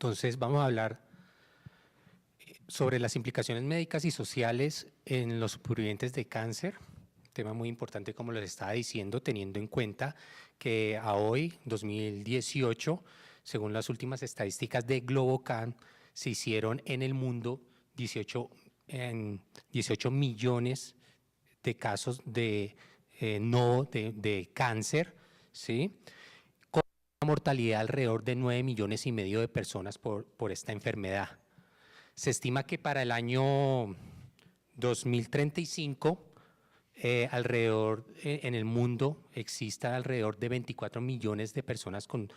Entonces vamos a hablar sobre las implicaciones médicas y sociales en los supervivientes de cáncer, tema muy importante como les estaba diciendo, teniendo en cuenta que a hoy, 2018, según las últimas estadísticas de Globocan, se hicieron en el mundo 18 millones de casos de cáncer, ¿sí? Con una mortalidad alrededor de 9,5 millones de personas por esta enfermedad. Se estima que para el año 2035 en el mundo exista alrededor de 24 millones de personas con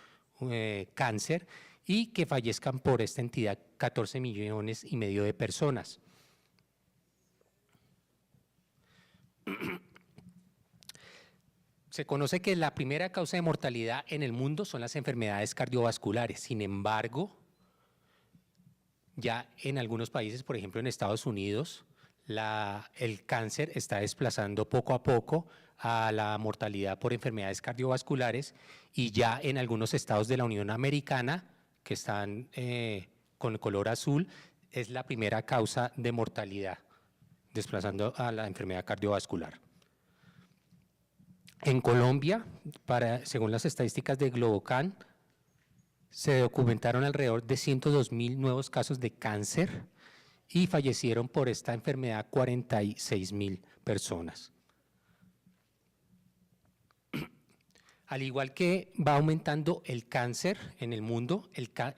cáncer y que fallezcan por esta entidad 14,5 millones de personas. Se conoce que la primera causa de mortalidad en el mundo son las enfermedades cardiovasculares. Sin embargo, ya en algunos países, por ejemplo en Estados Unidos, el cáncer está desplazando poco a poco a la mortalidad por enfermedades cardiovasculares y ya en algunos estados de la Unión Americana, que están con el color azul, es la primera causa de mortalidad, desplazando a la enfermedad cardiovascular. En Colombia, según las estadísticas de Globocan, se documentaron alrededor de 102,000 nuevos casos de cáncer y fallecieron por esta enfermedad 46,000 personas. Al igual que va aumentando el cáncer en el mundo,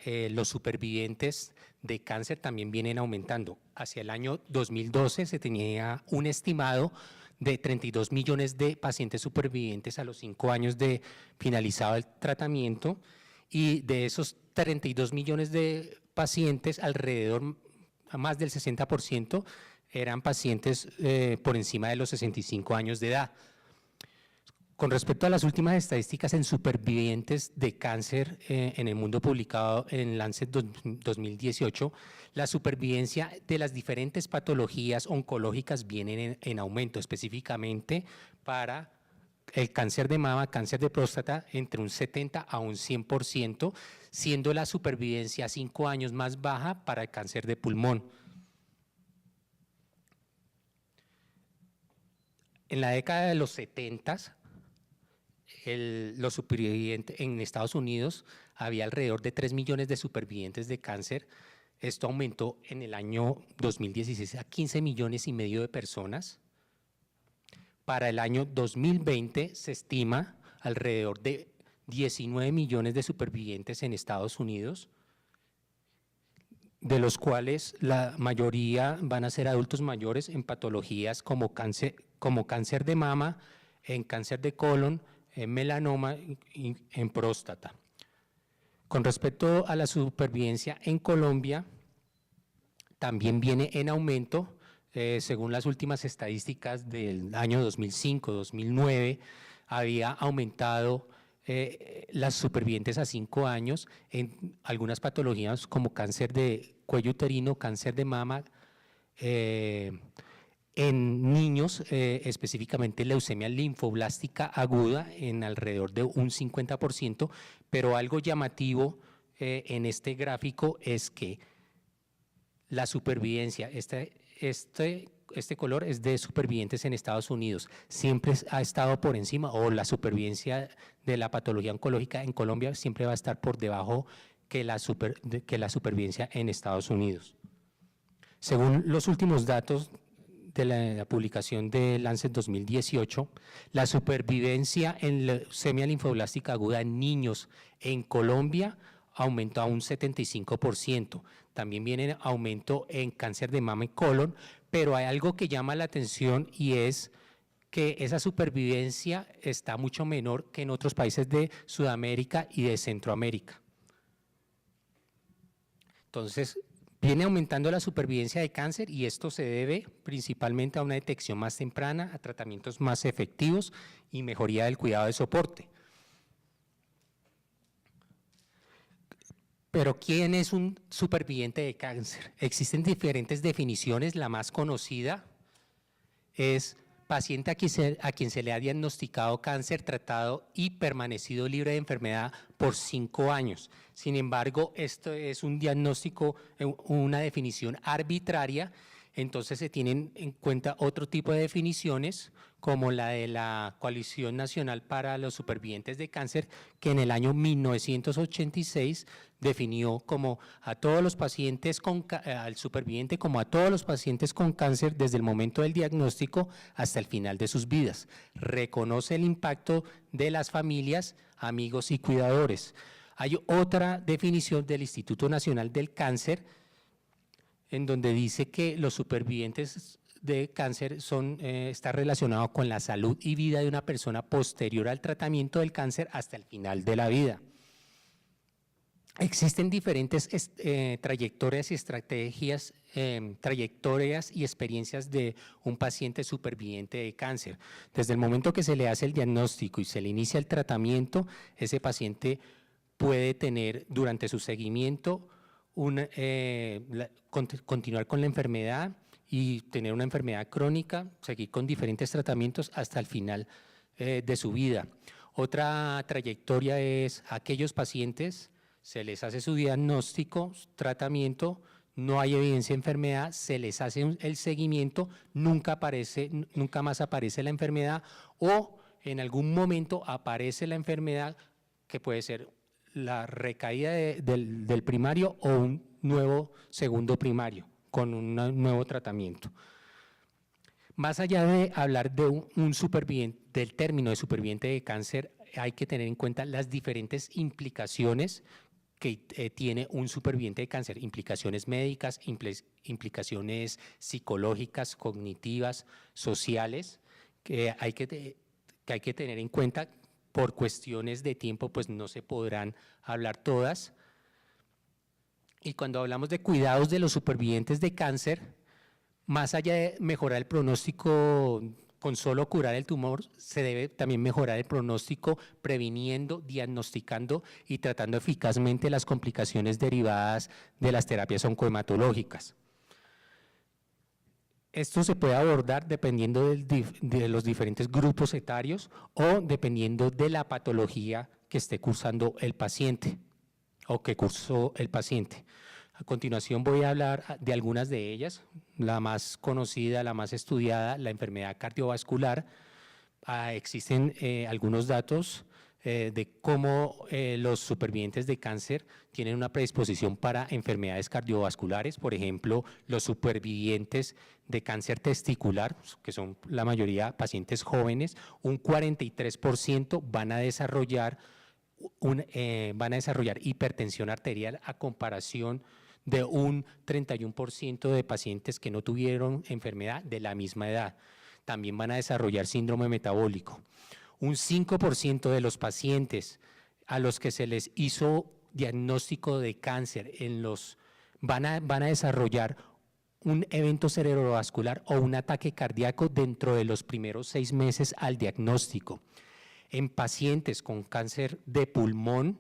los supervivientes de cáncer también vienen aumentando. Hacia el año 2012 se tenía un estimado de 32 millones de pacientes supervivientes a los 5 años de finalizado el tratamiento, y de esos 32 millones de pacientes, alrededor más del 60% eran pacientes por encima de los 65 años de edad. Con respecto a las últimas estadísticas en supervivientes de cáncer en el mundo publicado en Lancet 2018, la supervivencia de las diferentes patologías oncológicas vienen en aumento, específicamente para el cáncer de mama, cáncer de próstata, entre un 70 a un 100%, siendo la supervivencia a 5 años más baja para el cáncer de pulmón. En la década de los 70, los supervivientes en Estados Unidos había alrededor de 3 millones de supervivientes de cáncer. Esto aumentó en el año 2016 a 15,5 millones de personas. Para el año 2020 se estima alrededor de 19 millones de supervivientes en Estados Unidos, de los cuales la mayoría van a ser adultos mayores en patologías como cáncer de mama, en cáncer de colon, en melanoma y en próstata. Con respecto a la supervivencia en Colombia, también viene en aumento. Según las últimas estadísticas del año 2005-2009, había aumentado las supervivientes a 5 años en algunas patologías como cáncer de cuello uterino, cáncer de mama, en niños, específicamente leucemia linfoblástica aguda en alrededor de un 50%, pero algo llamativo en este gráfico es que la supervivencia, este color es de supervivientes en Estados Unidos, siempre ha estado por encima, o la supervivencia de la patología oncológica en Colombia siempre va a estar por debajo que la supervivencia en Estados Unidos. Según los últimos datos de la publicación de Lancet 2018, la supervivencia en leucemia linfoblástica aguda en niños en Colombia aumentó a un 75%. También viene aumento en cáncer de mama y colon, pero hay algo que llama la atención y es que esa supervivencia está mucho menor que en otros países de Sudamérica y de Centroamérica. Entonces, viene aumentando la supervivencia de cáncer y esto se debe principalmente a una detección más temprana, a tratamientos más efectivos y mejoría del cuidado de soporte. Pero ¿quién es un superviviente de cáncer? Existen diferentes definiciones, la más conocida es paciente a quien se le ha diagnosticado cáncer, tratado y permanecido libre de enfermedad por 5 años. Sin embargo, esto es un diagnóstico, una definición arbitraria, entonces se tienen en cuenta otro tipo de definiciones, como la de la Coalición Nacional para los Supervivientes de Cáncer, que en el año 1986 definió como a todos los pacientes al superviviente como a todos los pacientes con cáncer desde el momento del diagnóstico hasta el final de sus vidas. Reconoce el impacto de las familias, amigos y cuidadores. Hay otra definición del Instituto Nacional del Cáncer en donde dice que los supervivientes de cáncer está relacionado con la salud y vida de una persona posterior al tratamiento del cáncer hasta el final de la vida. Existen diferentes trayectorias y estrategias, trayectorias y experiencias de un paciente superviviente de cáncer. Desde el momento que se le hace el diagnóstico y se le inicia el tratamiento, ese paciente puede tener durante su seguimiento continuar con la enfermedad y tener una enfermedad crónica, seguir con diferentes tratamientos hasta el final de su vida. Otra trayectoria es aquellos pacientes, se les hace su diagnóstico, tratamiento, no hay evidencia de enfermedad, se les hace el seguimiento, nunca más aparece la enfermedad o en algún momento aparece la enfermedad que puede ser la recaída del primario o un nuevo segundo primario con un nuevo tratamiento. Más allá de hablar de un superviviente, del término de superviviente de cáncer, hay que tener en cuenta las diferentes implicaciones que tiene un superviviente de cáncer, implicaciones médicas, implicaciones psicológicas, cognitivas, sociales, que hay que tener en cuenta. Por cuestiones de tiempo, pues no se podrán hablar todas. Y cuando hablamos de cuidados de los supervivientes de cáncer, más allá de mejorar el pronóstico con solo curar el tumor, se debe también mejorar el pronóstico previniendo, diagnosticando y tratando eficazmente las complicaciones derivadas de las terapias oncohematológicas. Esto se puede abordar dependiendo de los diferentes grupos etarios o dependiendo de la patología que esté cursando el paciente o que cursó el paciente. A continuación voy a hablar de algunas de ellas, la más conocida, la más estudiada, la enfermedad cardiovascular. Existen algunos datos de cómo los supervivientes de cáncer tienen una predisposición para enfermedades cardiovasculares, por ejemplo, los supervivientes de cáncer testicular, que son la mayoría pacientes jóvenes, un 43% van a desarrollar hipertensión arterial a comparación de un 31% de pacientes que no tuvieron enfermedad de la misma edad. También van a desarrollar síndrome metabólico. Un 5% de los pacientes a los que se les hizo diagnóstico de cáncer van a desarrollar un evento cerebrovascular o un ataque cardíaco dentro de los primeros 6 meses al diagnóstico. En pacientes con cáncer de pulmón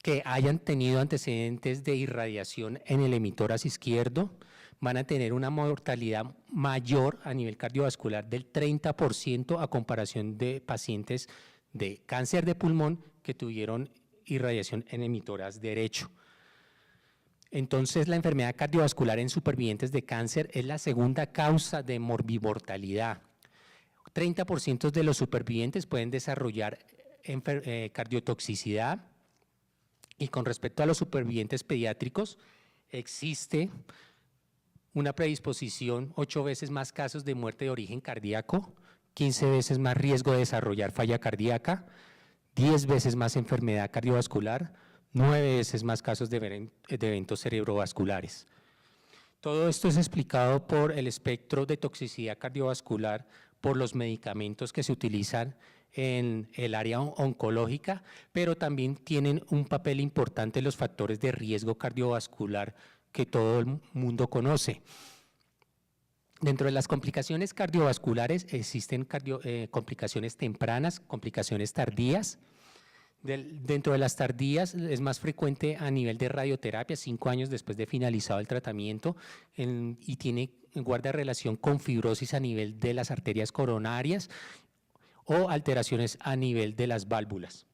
que hayan tenido antecedentes de irradiación en el emitórax izquierdo, van a tener una mortalidad mayor a nivel cardiovascular del 30% a comparación de pacientes de cáncer de pulmón que tuvieron irradiación en emitórax derecho. Entonces, la enfermedad cardiovascular en supervivientes de cáncer es la segunda causa de morbimortalidad. 30% de los supervivientes pueden desarrollar cardiotoxicidad, y con respecto a los supervivientes pediátricos, existe una predisposición, 8 veces más casos de muerte de origen cardíaco, 15 veces más riesgo de desarrollar falla cardíaca, 10 veces más enfermedad cardiovascular, 9 veces más casos de eventos cerebrovasculares. Todo esto es explicado por el espectro de toxicidad cardiovascular, por los medicamentos que se utilizan en el área oncológica, pero también tienen un papel importante los factores de riesgo cardiovascular que todo el mundo conoce. Dentro de las complicaciones cardiovasculares existen complicaciones tempranas, complicaciones tardías. Dentro de las tardías es más frecuente a nivel de radioterapia, 5 años después de finalizado el tratamiento, y guarda relación con fibrosis a nivel de las arterias coronarias o alteraciones a nivel de las válvulas.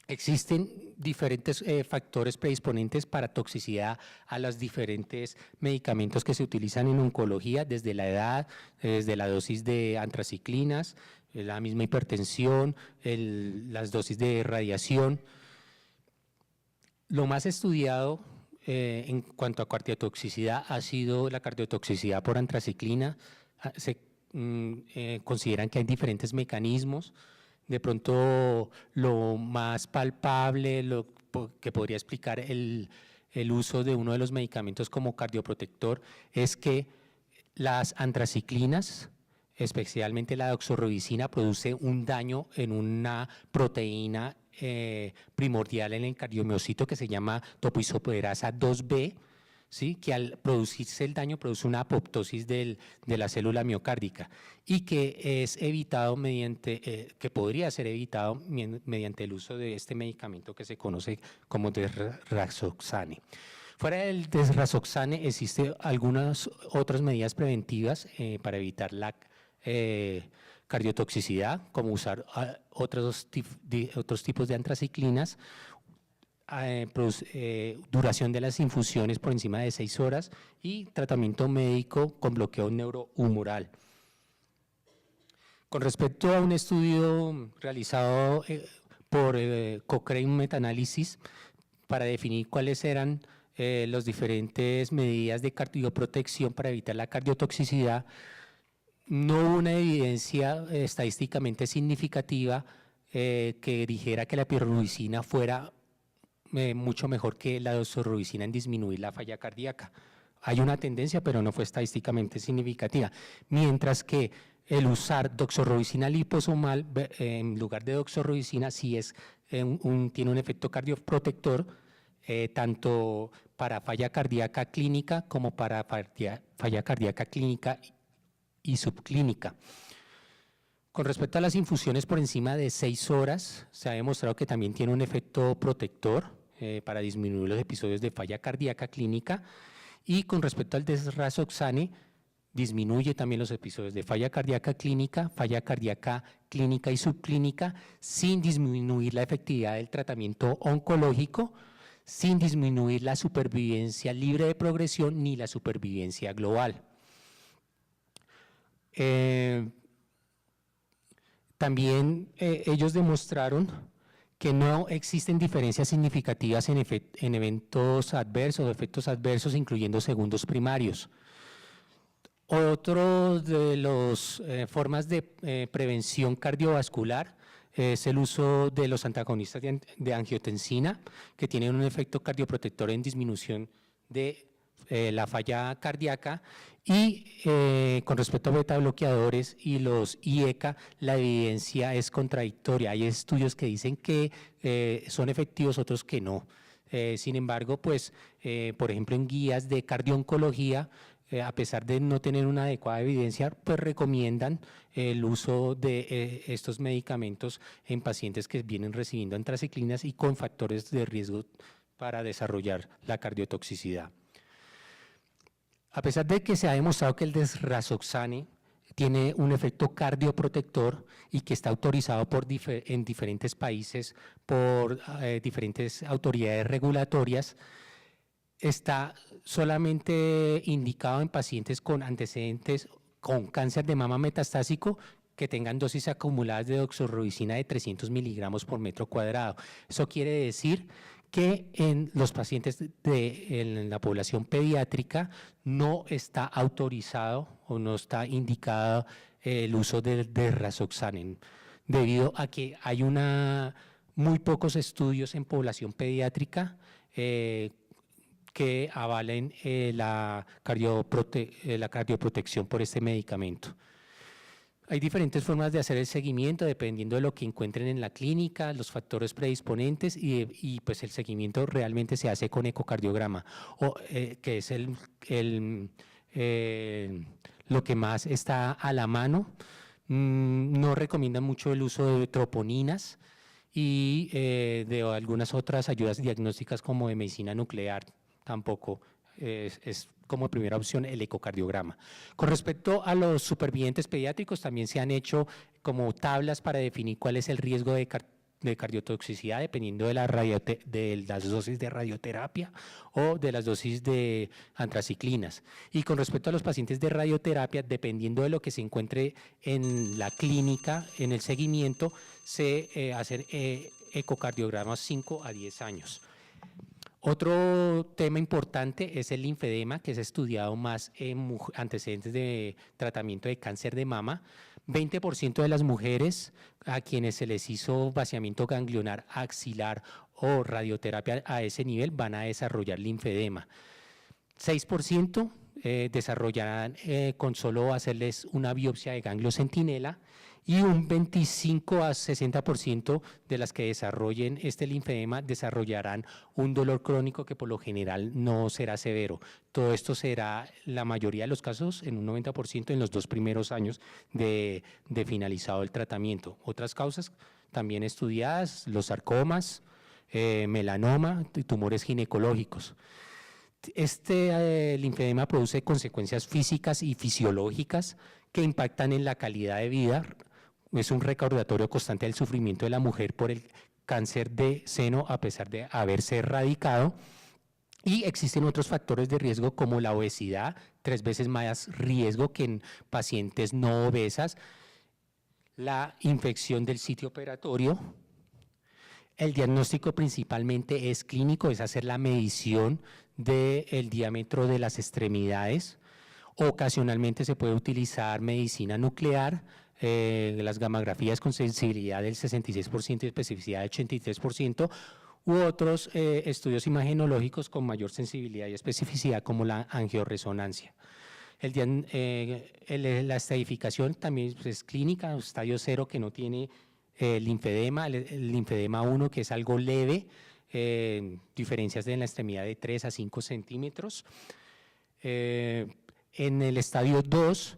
Existen diferentes factores predisponentes para toxicidad a los diferentes medicamentos que se utilizan en oncología, desde la edad, desde la dosis de antraciclinas, la misma hipertensión, las dosis de radiación. Lo más estudiado en cuanto a cardiotoxicidad ha sido la cardiotoxicidad por antraciclina. Se consideran que hay diferentes mecanismos. De pronto, lo más palpable, lo que podría explicar el uso de uno de los medicamentos como cardioprotector es que las antraciclinas, especialmente la doxorubicina, produce un daño en una proteína primordial en el cardiomiocito que se llama topoisomerasa 2B, ¿sí? Que al producirse el daño produce una apoptosis de la célula miocárdica y que es evitado que podría ser evitado mediante el uso de este medicamento que se conoce como desrazoxane. Fuera del desrazoxane existen algunas otras medidas preventivas para evitar la cardiotoxicidad, como usar otros tipos de antraciclinas, duración de las infusiones por encima de 6 horas y tratamiento médico con bloqueo neurohumoral. Con respecto a un estudio realizado por Cochrane Metaanálisis para definir cuáles eran las diferentes medidas de cardioprotección para evitar la cardiotoxicidad, no hubo una evidencia estadísticamente significativa que dijera que la pirrolizina fuera mucho mejor que la doxorubicina en disminuir la falla cardíaca. Hay una tendencia, pero no fue estadísticamente significativa. Mientras que el usar doxorubicina liposomal en lugar de doxorubicina sí tiene un efecto cardioprotector, tanto para falla cardíaca clínica como para falla cardíaca clínica y subclínica. Con respecto a las infusiones por encima de 6 horas, se ha demostrado que también tiene un efecto protector para disminuir los episodios de falla cardíaca clínica, y con respecto al desrazoxane, disminuye también los episodios de falla cardíaca clínica y subclínica, sin disminuir la efectividad del tratamiento oncológico, sin disminuir la supervivencia libre de progresión ni la supervivencia global. También ellos demostraron que no existen diferencias significativas en eventos adversos o efectos adversos, incluyendo segundos primarios. Otro de las formas de prevención cardiovascular es el uso de los antagonistas de angiotensina, que tienen un efecto cardioprotector en disminución de la falla cardíaca, y con respecto a beta bloqueadores y los IECA, la evidencia es contradictoria. Hay estudios que dicen que son efectivos, otros que no. Sin embargo, pues, por ejemplo, en guías de cardiooncología, a pesar de no tener una adecuada evidencia, pues recomiendan el uso de estos medicamentos en pacientes que vienen recibiendo antraciclinas y con factores de riesgo para desarrollar la cardiotoxicidad. A pesar de que se ha demostrado que el desrazoxane tiene un efecto cardioprotector y que está autorizado en diferentes países por diferentes autoridades regulatorias, está solamente indicado en pacientes con antecedentes con cáncer de mama metastásico que tengan dosis acumuladas de doxorubicina de 300 miligramos por metro cuadrado. Eso quiere decir que en los pacientes en la población pediátrica no está autorizado o no está indicado el uso del desrazoxane, debido a que hay muy pocos estudios en población pediátrica que avalen la cardioprotección por este medicamento. Hay diferentes formas de hacer el seguimiento dependiendo de lo que encuentren en la clínica, los factores predisponentes, y pues el seguimiento realmente se hace con ecocardiograma, que es lo que más está a la mano. No recomiendan mucho el uso de troponinas y de algunas otras ayudas diagnósticas como de medicina nuclear tampoco es como primera opción el ecocardiograma. Con respecto a los supervivientes pediátricos, también se han hecho como tablas para definir cuál es el riesgo de cardiotoxicidad dependiendo de, de las dosis de radioterapia o de las dosis de antraciclinas. Y con respecto a los pacientes de radioterapia, dependiendo de lo que se encuentre en la clínica, en el seguimiento, se hacen ecocardiogramas 5 a 10 años. Otro tema importante es el linfedema, que es estudiado más en antecedentes de tratamiento de cáncer de mama. 20% de las mujeres a quienes se les hizo vaciamiento ganglionar axilar o radioterapia a ese nivel van a desarrollar linfedema. 6% desarrollarán con solo hacerles una biopsia de ganglio centinela, y un 25 a 60% de las que desarrollen este linfedema desarrollarán un dolor crónico que por lo general no será severo. Todo esto será, la mayoría de los casos, en un 90% en los 2 primeros años de finalizado el tratamiento. Otras causas también estudiadas, los sarcomas, melanoma y tumores ginecológicos. Este linfedema produce consecuencias físicas y fisiológicas que impactan en la calidad de vida. Es un recordatorio constante del sufrimiento de la mujer por el cáncer de seno a pesar de haberse erradicado. Y existen otros factores de riesgo como la obesidad, 3 veces más riesgo que en pacientes no obesas, la infección del sitio operatorio. El diagnóstico principalmente es clínico, es hacer la medición del diámetro de las extremidades. Ocasionalmente se puede utilizar medicina nuclear, las gammagrafías con sensibilidad del 66% y especificidad del 83%, u otros estudios imagenológicos con mayor sensibilidad y especificidad como la angioresonancia. La estadificación también es clínica, estadio 0 que no tiene linfedema, el linfedema 1 que es algo leve, diferencias en la extremidad de 3 a 5 centímetros. En el estadio 2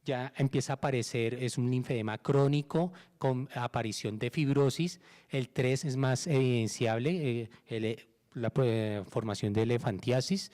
ya empieza a aparecer, es un linfedema crónico con aparición de fibrosis. El 3 es más evidenciable, la formación de elefantiasis.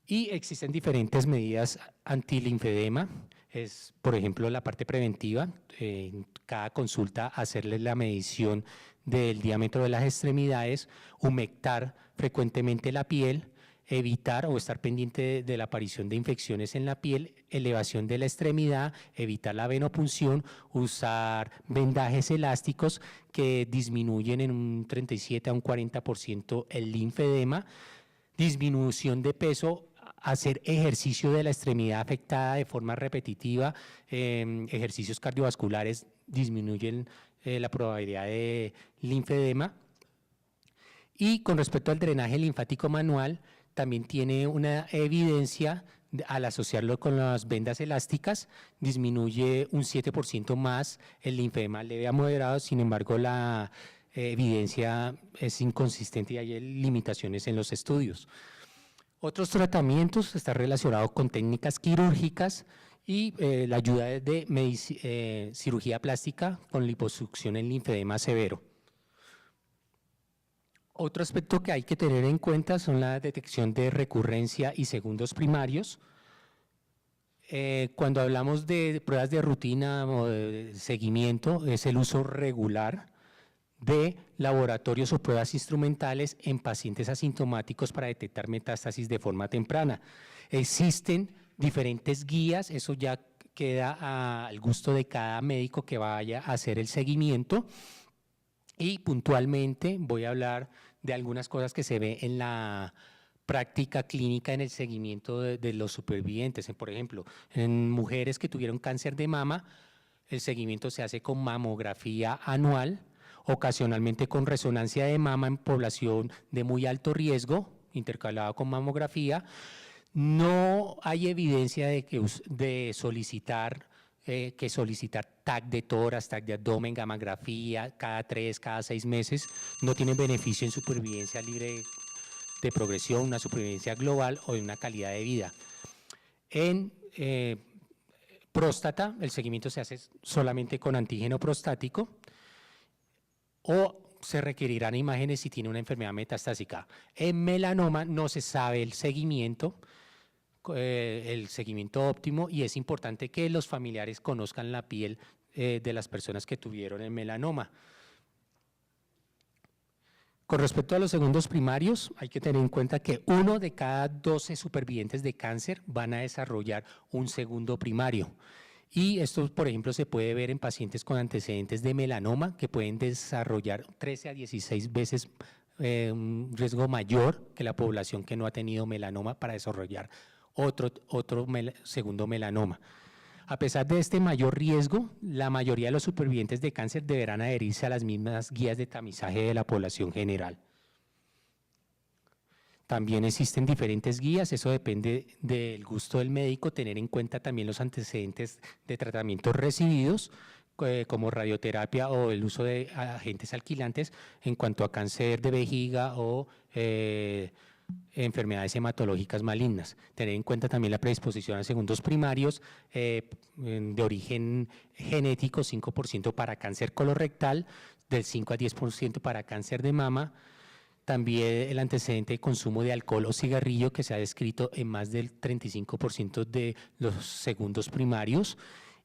Y existen diferentes medidas antilinfedema, es por ejemplo la parte preventiva, en cada consulta hacerle la medición del diámetro de las extremidades, humectar frecuentemente la piel, evitar o estar pendiente de la aparición de infecciones en la piel, elevación de la extremidad, evitar la venopunción, usar vendajes elásticos que disminuyen en un 37 a un 40% el linfedema, disminución de peso, hacer ejercicio de la extremidad afectada de forma repetitiva, ejercicios cardiovasculares disminuyen la probabilidad de linfedema. Y con respecto al drenaje linfático manual, también tiene una evidencia al asociarlo con las vendas elásticas, disminuye un 7% más el linfedema leve a moderado, sin embargo la evidencia es inconsistente y hay limitaciones en los estudios. Otros tratamientos están relacionados con técnicas quirúrgicas y la ayuda de cirugía plástica con liposucción en linfedema severo. Otro aspecto que hay que tener en cuenta son la detección de recurrencia y segundos primarios. Cuando hablamos de pruebas de rutina o de seguimiento, es el uso regular de laboratorios o pruebas instrumentales en pacientes asintomáticos para detectar metástasis de forma temprana. Existen diferentes guías, eso ya queda al gusto de cada médico que vaya a hacer el seguimiento. Y puntualmente voy a hablar de algunas cosas que se ve en la práctica clínica en el seguimiento de los supervivientes. Por ejemplo, en mujeres que tuvieron cáncer de mama, el seguimiento se hace con mamografía anual, ocasionalmente con resonancia de mama en población de muy alto riesgo, intercalado con mamografía. No hay evidencia de solicitar TAC de tórax, TAC de abdomen, gammagrafía cada 3, cada 6 meses, no tienen beneficio en supervivencia libre de progresión, una supervivencia global o de una calidad de vida. En próstata, el seguimiento se hace solamente con antígeno prostático o se requerirán imágenes si tiene una enfermedad metastásica. En melanoma no se sabe el seguimiento óptimo, y es importante que los familiares conozcan la piel de las personas que tuvieron el melanoma. Con respecto a los segundos primarios, hay que tener en cuenta que 1 de cada 12 supervivientes de cáncer van a desarrollar un segundo primario. Y esto, por ejemplo, se puede ver en pacientes con antecedentes de melanoma que pueden desarrollar 13 a 16 veces un riesgo mayor que la población que no ha tenido melanoma para desarrollar otro segundo melanoma. A pesar de este mayor riesgo, la mayoría de los supervivientes de cáncer deberán adherirse a las mismas guías de tamizaje de la población general. También existen diferentes guías, eso depende del gusto del médico, tener en cuenta también los antecedentes de tratamientos recibidos, como radioterapia o el uso de agentes alquilantes en cuanto a cáncer de vejiga o enfermedades hematológicas malignas. Tener en cuenta también la predisposición a segundos primarios de origen genético, 5% para cáncer colorectal, del 5 a 10% para cáncer de mama. También el antecedente de consumo de alcohol o cigarrillo, que se ha descrito en más del 35% de los segundos primarios.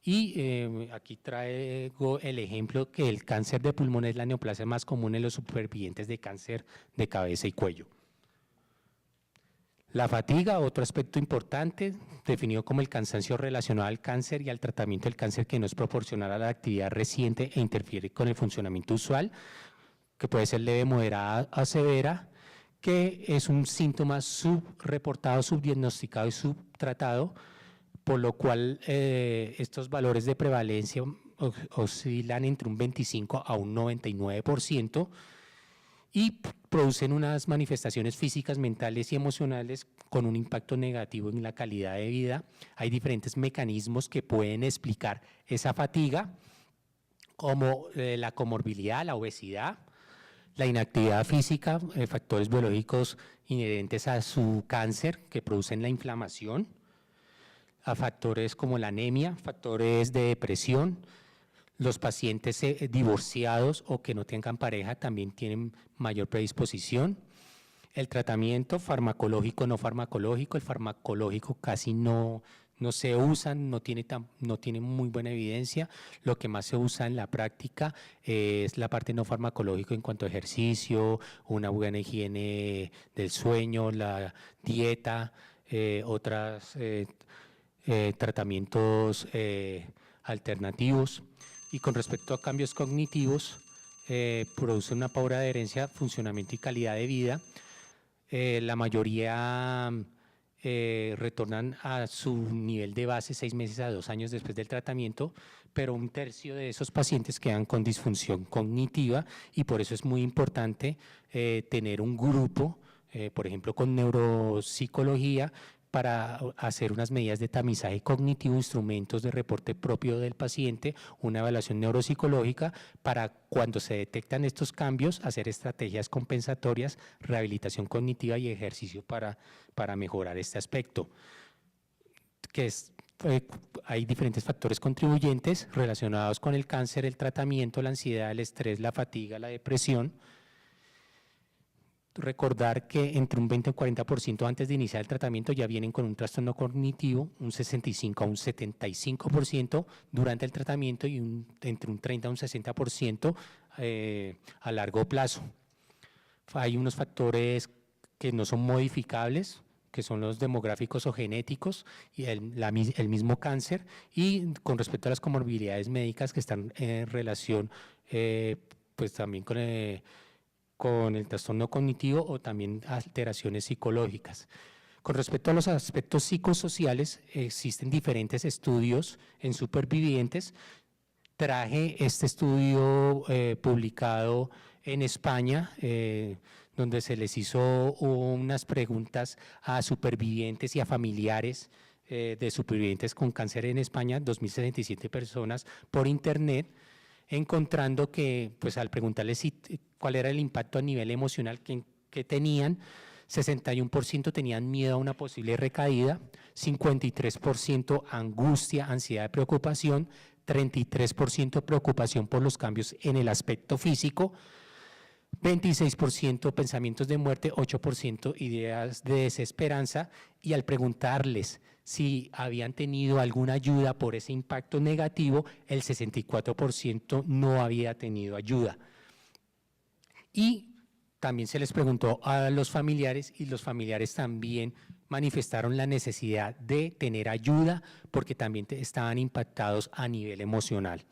Y aquí traigo el ejemplo que el cáncer de pulmón es la neoplasia más común en los supervivientes de cáncer de cabeza y cuello. La fatiga, otro aspecto importante, definido como el cansancio relacionado al cáncer y al tratamiento del cáncer que no es proporcional a la actividad reciente e interfiere con el funcionamiento usual, que puede ser leve, moderada a severa, que es un síntoma subreportado, subdiagnosticado y subtratado, por lo cual estos valores de prevalencia oscilan entre un 25 a un 99%, y producen unas manifestaciones físicas, mentales y emocionales con un impacto negativo en la calidad de vida. Hay diferentes mecanismos que pueden explicar esa fatiga, como la comorbilidad, la obesidad, la inactividad física, factores biológicos inherentes a su cáncer que producen la inflamación, a factores como la anemia, factores de depresión. Los pacientes divorciados o que no tengan pareja también tienen mayor predisposición. El tratamiento farmacológico, no farmacológico, el farmacológico casi no se usa, no tiene muy buena evidencia. Lo que más se usa en la práctica es la parte no farmacológica en cuanto a ejercicio, una buena higiene del sueño, la dieta, otros tratamientos alternativos. Y con respecto a cambios cognitivos, produce una pauta de adherencia, funcionamiento y calidad de vida. La mayoría retornan a su nivel de base 6 meses a 2 años después del tratamiento, pero un tercio de esos pacientes quedan con disfunción cognitiva, y por eso es muy importante tener un grupo, por ejemplo con neuropsicología, para hacer unas medidas de tamizaje cognitivo, instrumentos de reporte propio del paciente, una evaluación neuropsicológica para cuando se detectan estos cambios, hacer estrategias compensatorias, rehabilitación cognitiva y ejercicio para mejorar este aspecto. Hay diferentes factores contribuyentes relacionados con el cáncer, el tratamiento, la ansiedad, el estrés, la fatiga, la depresión. Recordar que entre un 20 y un 40% antes de iniciar el tratamiento ya vienen con un trastorno cognitivo, un 65 a un 75% durante el tratamiento y entre un 30 a un 60% a largo plazo. Hay unos factores que no son modificables, que son los demográficos o genéticos, y el mismo cáncer, y con respecto a las comorbilidades médicas que están en relación pues también con el trastorno cognitivo o también alteraciones psicológicas. Con respecto a los aspectos psicosociales, existen diferentes estudios en supervivientes. Traje este estudio publicado en España, donde se les hizo unas preguntas a supervivientes y a familiares de supervivientes con cáncer en España, 2.077 personas por internet, encontrando que, pues al preguntarles cuál era el impacto a nivel emocional que tenían, 61% tenían miedo a una posible recaída, 53% angustia, ansiedad, preocupación, 33% preocupación por los cambios en el aspecto físico, 26% pensamientos de muerte, 8% ideas de desesperanza, y al preguntarles si habían tenido alguna ayuda por ese impacto negativo, el 64% no había tenido ayuda. Y también se les preguntó a los familiares y los familiares también manifestaron la necesidad de tener ayuda porque también estaban impactados a nivel emocional.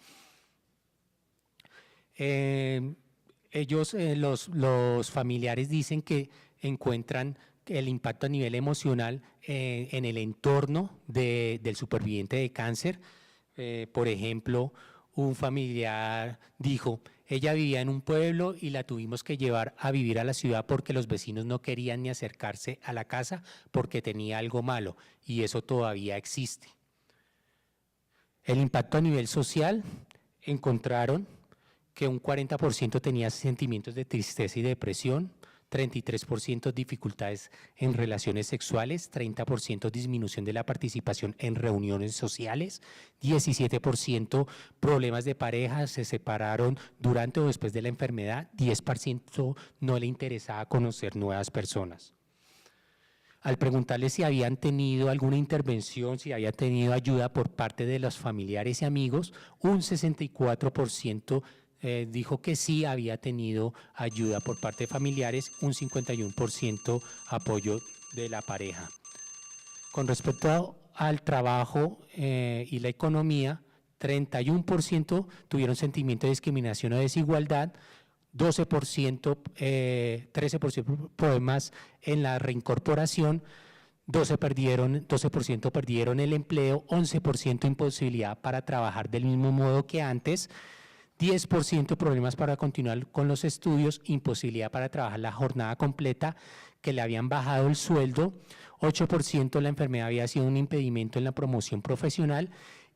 Los familiares dicen que encuentran el impacto a nivel emocional en el entorno del superviviente de cáncer. Por ejemplo, un familiar dijo, ella vivía en un pueblo y la tuvimos que llevar a vivir a la ciudad porque los vecinos no querían ni acercarse a la casa porque tenía algo malo, y eso todavía existe. El impacto a nivel social, encontraron que un 40% tenía sentimientos de tristeza y depresión, 33% dificultades en relaciones sexuales, 30% disminución de la participación en reuniones sociales, 17% problemas de pareja, se separaron durante o después de la enfermedad, 10% no le interesaba conocer nuevas personas. Al preguntarles si habían tenido alguna intervención, si habían tenido ayuda por parte de los familiares y amigos, un 64% dijo que sí había tenido ayuda por parte de familiares, un 51% apoyo de la pareja. Con respecto al trabajo y la economía, 31% tuvieron sentimiento de discriminación o desigualdad, 12%, 13% problemas en la reincorporación, 12% perdieron el empleo, 11% imposibilidad para trabajar del mismo modo que antes, 10% problemas para continuar con los estudios, imposibilidad para trabajar la jornada completa, que le habían bajado el sueldo, 8% la enfermedad había sido un impedimento en la promoción profesional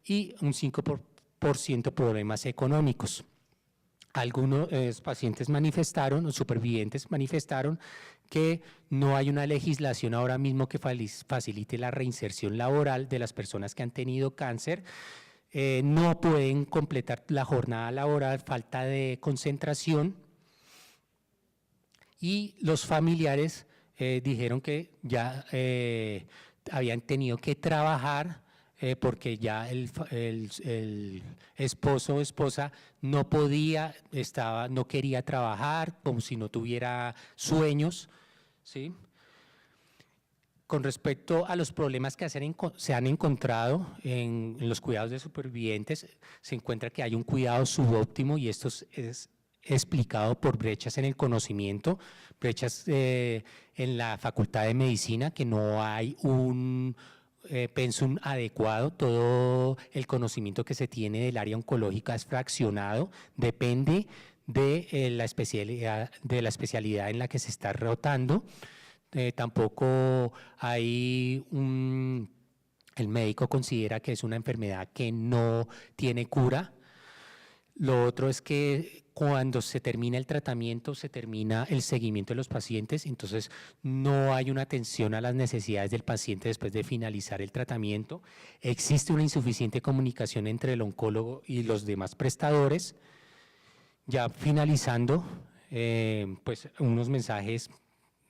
y un 5% problemas económicos. Algunos pacientes manifestaron, o supervivientes manifestaron, que no hay una legislación ahora mismo que facilite la reinserción laboral de las personas que han tenido cáncer. No pueden completar la jornada laboral, falta de concentración, y los familiares dijeron que ya habían tenido que trabajar porque ya el esposo o esposa no podía, no quería trabajar, como si no tuviera sueños, ¿sí? Con respecto a los problemas que se han encontrado en los cuidados de supervivientes, se encuentra que hay un cuidado subóptimo, y esto es explicado por brechas en el conocimiento, brechas en la Facultad de Medicina, que no hay un pensum adecuado, todo el conocimiento que se tiene del área oncológica es fraccionado, depende de la especialidad en la que se está rotando. Tampoco hay el médico considera que es una enfermedad que no tiene cura. Lo otro es que cuando se termina el tratamiento, se termina el seguimiento de los pacientes, entonces no hay una atención a las necesidades del paciente después de finalizar el tratamiento. Existe una insuficiente comunicación entre el oncólogo y los demás prestadores. Ya finalizando, pues unos mensajes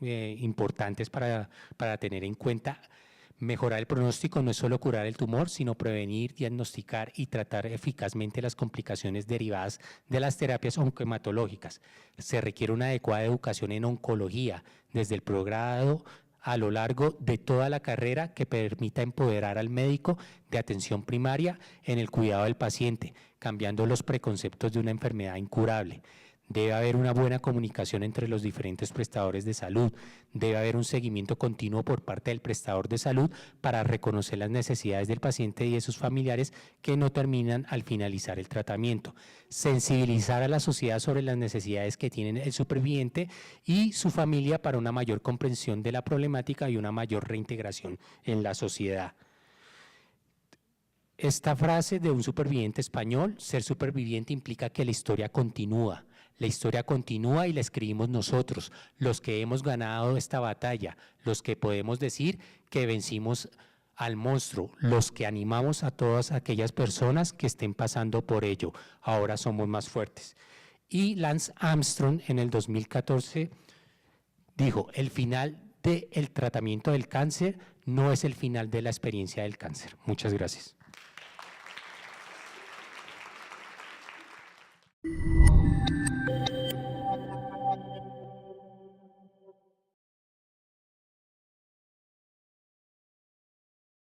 importantes para tener en cuenta. Mejorar el pronóstico no es solo curar el tumor, sino prevenir, diagnosticar y tratar eficazmente las complicaciones derivadas de las terapias oncohematológicas. Se requiere una adecuada educación en oncología, desde el progrado a lo largo de toda la carrera, que permita empoderar al médico de atención primaria en el cuidado del paciente, cambiando los preconceptos de una enfermedad incurable. Debe haber una buena comunicación entre los diferentes prestadores de salud, debe haber un seguimiento continuo por parte del prestador de salud para reconocer las necesidades del paciente y de sus familiares que no terminan al finalizar el tratamiento. Sensibilizar a la sociedad sobre las necesidades que tienen el superviviente y su familia para una mayor comprensión de la problemática y una mayor reintegración en la sociedad. Esta frase de un superviviente español: ser superviviente implica que la historia continúa. La historia continúa y la escribimos nosotros, los que hemos ganado esta batalla, los que podemos decir que vencimos al monstruo, los que animamos a todas aquellas personas que estén pasando por ello. Ahora somos más fuertes. Y Lance Armstrong en el 2014 dijo, el final del tratamiento del cáncer no es el final de la experiencia del cáncer. Muchas gracias.